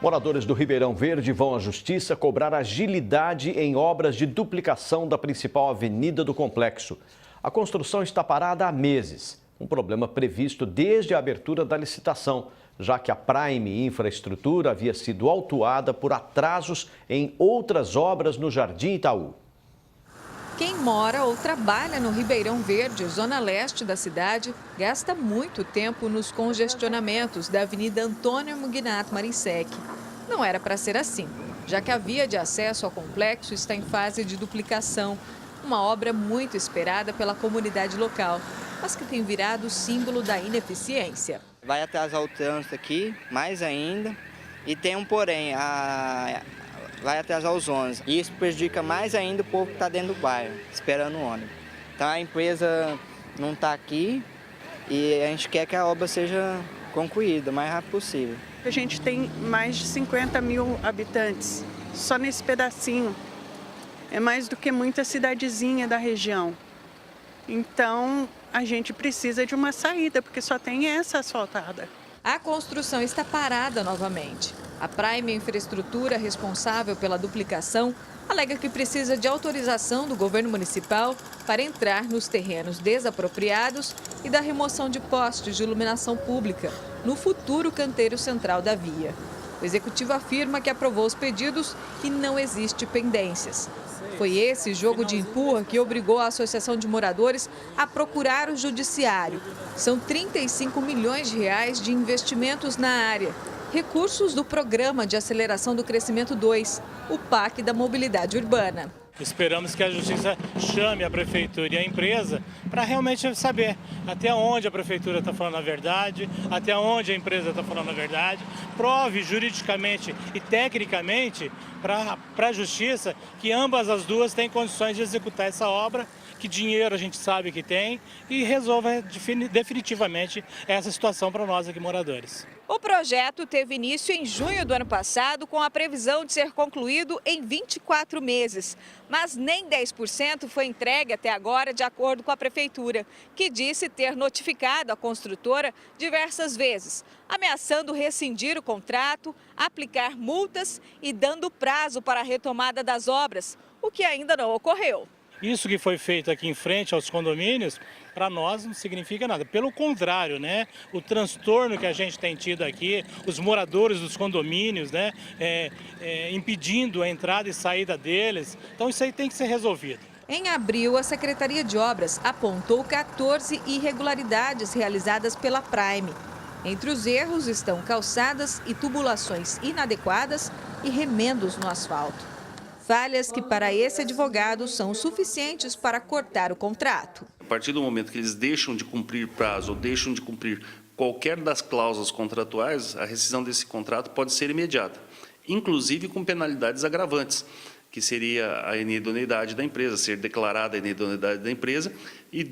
Moradores do Ribeirão Verde vão à justiça cobrar agilidade em obras de duplicação da principal avenida do complexo. A construção está parada há meses, um problema previsto desde a abertura da licitação, já que a Prime Infraestrutura havia sido autuada por atrasos em outras obras no Jardim Itaú. Quem mora ou trabalha no Ribeirão Verde, zona leste da cidade, gasta muito tempo nos congestionamentos da Avenida Antônio Mugnat Marinsec. Não era para ser assim, já que a via de acesso ao complexo está em fase de duplicação, uma obra muito esperada pela comunidade local, mas que tem virado símbolo da ineficiência. Vai atrasar o trânsito aqui, mais ainda, e tem um porém, vai atrasar os ônibus. E isso prejudica mais ainda o povo que está dentro do bairro, esperando o ônibus. Então a empresa não está aqui e a gente quer que a obra seja concluída o mais rápido possível. A gente tem mais de 50 mil habitantes, só nesse pedacinho. É mais do que muita cidadezinha da região. Então a gente precisa de uma saída, porque só tem essa asfaltada. A construção está parada novamente. A Prime Infraestrutura, responsável pela duplicação, alega que precisa de autorização do governo municipal para entrar nos terrenos desapropriados e da remoção de postes de iluminação pública no futuro canteiro central da via. O executivo afirma que aprovou os pedidos e não existe pendências. Foi esse jogo de empurra que obrigou a Associação de Moradores a procurar o judiciário. São 35 milhões de reais de investimentos na área. Recursos do Programa de Aceleração do Crescimento 2, o PAC da Mobilidade Urbana. Esperamos que a Justiça chame a Prefeitura e a empresa para realmente saber até onde a Prefeitura está falando a verdade, até onde a empresa está falando a verdade, prove juridicamente e tecnicamente para a Justiça que ambas as duas têm condições de executar essa obra, que dinheiro a gente sabe que tem e resolva definitivamente essa situação para nós aqui moradores. O projeto teve início em junho do ano passado, com a previsão de ser concluído em 24 meses. Mas nem 10% foi entregue até agora, de acordo com a Prefeitura, que disse ter notificado a construtora diversas vezes, ameaçando rescindir o contrato, aplicar multas e dando prazo para a retomada das obras, o que ainda não ocorreu. Isso que foi feito aqui em frente aos condomínios, para nós não significa nada. Pelo contrário, né? O transtorno que a gente tem tido aqui, os moradores dos condomínios, né? Impedindo a entrada e saída deles. Então isso aí tem que ser resolvido. Em abril, a Secretaria de Obras apontou 14 irregularidades realizadas pela Prime. Entre os erros estão calçadas e tubulações inadequadas e remendos no asfalto. Falhas que, para esse advogado, são suficientes para cortar o contrato. A partir do momento que eles deixam de cumprir prazo ou deixam de cumprir qualquer das cláusulas contratuais, a rescisão desse contrato pode ser imediata, inclusive com penalidades agravantes, que seria a inidoneidade da empresa, ser declarada a inidoneidade da empresa e,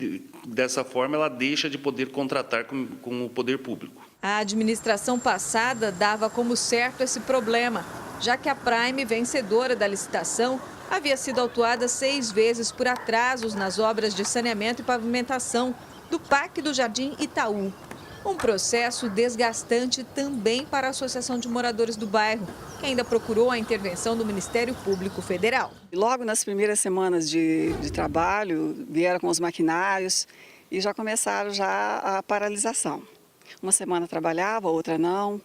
dessa forma, ela deixa de poder contratar com o poder público. A administração passada dava como certo esse problema, já que a Prime, vencedora da licitação, havia sido autuada 6 vezes por atrasos nas obras de saneamento e pavimentação do PAC do Jardim Itaú. Um processo desgastante também para a Associação de Moradores do bairro, que ainda procurou a intervenção do Ministério Público Federal. Logo nas primeiras semanas de trabalho, vieram com os maquinários e já começaram a paralisação. Uma semana trabalhava, outra não.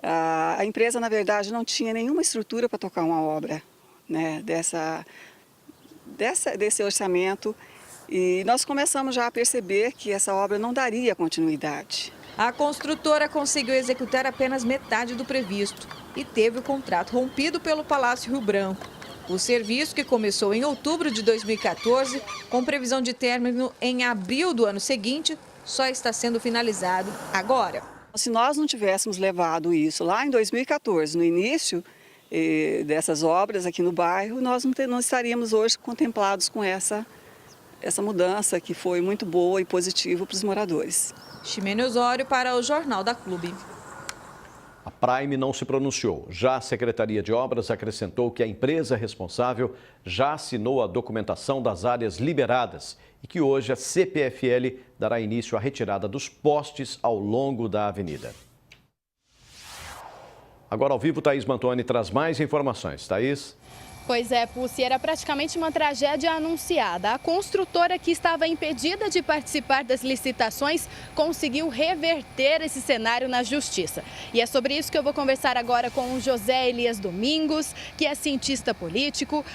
A empresa, na verdade, não tinha nenhuma estrutura para tocar uma obra, né, desse orçamento. E nós começamos já a perceber que essa obra não daria continuidade. A construtora conseguiu executar apenas metade do previsto e teve o contrato rompido pelo Palácio Rio Branco. O serviço, que começou em outubro de 2014, com previsão de término em abril do ano seguinte, só está sendo finalizado agora. Se nós não tivéssemos levado isso lá em 2014, no início dessas obras aqui no bairro, nós não estaríamos hoje contemplados com essa mudança que foi muito boa e positiva para os moradores. Ximene Osório para o Jornal da Clube. A Prime não se pronunciou. Já a Secretaria de Obras acrescentou que a empresa responsável já assinou a documentação das áreas liberadas e que hoje a CPFL dará início à retirada dos postes ao longo da avenida. Agora ao vivo, Thaís Mantoni traz mais informações. Thaís? Pois é, Pussi, era praticamente uma tragédia anunciada. A construtora que estava impedida de participar das licitações conseguiu reverter esse cenário na justiça. E é sobre isso que eu vou conversar agora com o José Elias Domingos, que é cientista político.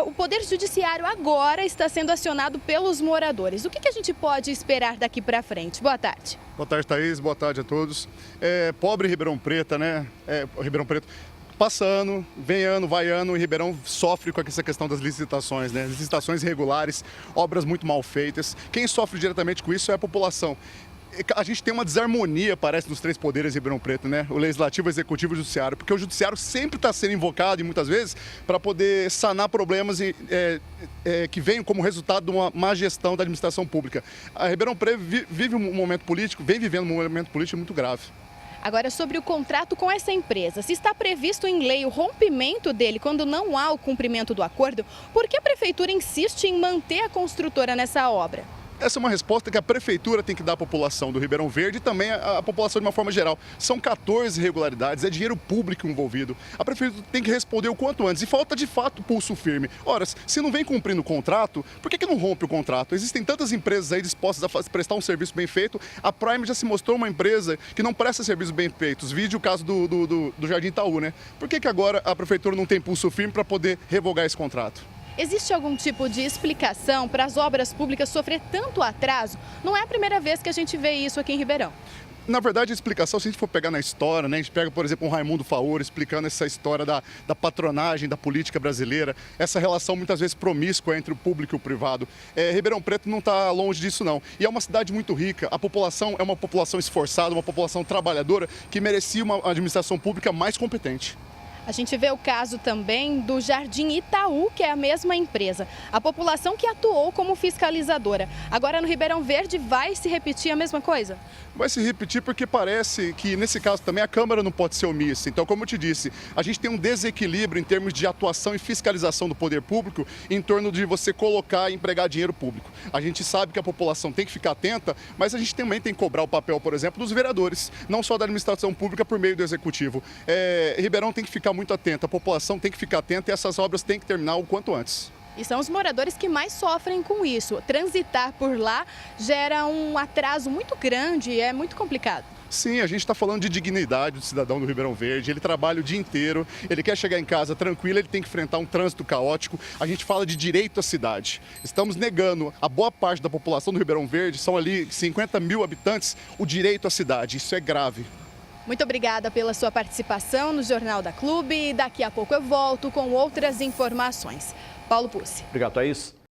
O Poder Judiciário agora está sendo acionado pelos moradores. O que a gente pode esperar daqui para frente? Boa tarde. Boa tarde, Thaís. Boa tarde a todos. Pobre Ribeirão Preto, né? Ribeirão Preto. Passa ano, vem ano, vai ano e Ribeirão sofre com essa questão das licitações, né? Licitações irregulares, obras muito mal feitas. Quem sofre diretamente com isso é a população. A gente tem uma desarmonia, parece, nos três poderes de Ribeirão Preto, né? O Legislativo, o Executivo e o Judiciário, porque o Judiciário sempre está sendo invocado, e muitas vezes, para poder sanar problemas que vêm como resultado de uma má gestão da administração pública. A Ribeirão Preto vive um momento político, vem vivendo um momento político muito grave. Agora, sobre o contrato com essa empresa, se está previsto em lei o rompimento dele quando não há o cumprimento do acordo, por que a Prefeitura insiste em manter a construtora nessa obra? Essa é uma resposta que a Prefeitura tem que dar à população do Ribeirão Verde e também à população de uma forma geral. São 14 irregularidades, é dinheiro público envolvido. A Prefeitura tem que responder o quanto antes e falta de fato pulso firme. Ora, se não vem cumprindo o contrato, por que não rompe o contrato? Existem tantas empresas aí dispostas a prestar um serviço bem feito. A Prime já se mostrou uma empresa que não presta serviços bem feitos. Vide o caso do Jardim Itaú, né? Por que agora a Prefeitura não tem pulso firme para poder revogar esse contrato? Existe algum tipo de explicação para as obras públicas sofrer tanto atraso? Não é a primeira vez que a gente vê isso aqui em Ribeirão. Na verdade, a explicação, se a gente for pegar na história, né, a gente pega, por exemplo, um Raimundo Faoro explicando essa história da patronagem da política brasileira, essa relação muitas vezes promíscua entre o público e o privado. Ribeirão Preto não está longe disso, não. E é uma cidade muito rica, a população é uma população esforçada, uma população trabalhadora que merecia uma administração pública mais competente. A gente vê o caso também do Jardim Itaú, que é a mesma empresa. A população que atuou como fiscalizadora. Agora no Ribeirão Verde vai se repetir a mesma coisa? Vai se repetir porque parece que nesse caso também a Câmara não pode ser omissa. Então, como eu te disse, a gente tem um desequilíbrio em termos de atuação e fiscalização do poder público em torno de você colocar e empregar dinheiro público. A gente sabe que a população tem que ficar atenta, mas a gente também tem que cobrar o papel, por exemplo, dos vereadores, não só da administração pública por meio do Executivo. Ribeirão tem que ficar muito atenta, a população tem que ficar atenta e essas obras têm que terminar o quanto antes. E são os moradores que mais sofrem com isso. Transitar por lá gera um atraso muito grande e é muito complicado. Sim, a gente está falando de dignidade do cidadão do Ribeirão Verde, ele trabalha o dia inteiro, ele quer chegar em casa tranquilo, ele tem que enfrentar um trânsito caótico, a gente fala de direito à cidade. Estamos negando a boa parte da população do Ribeirão Verde, são ali 50 mil habitantes, o direito à cidade, isso é grave. Muito obrigada pela sua participação no Jornal da Clube e daqui a pouco eu volto com outras informações. Paulo Pussi. Obrigado, Thaís.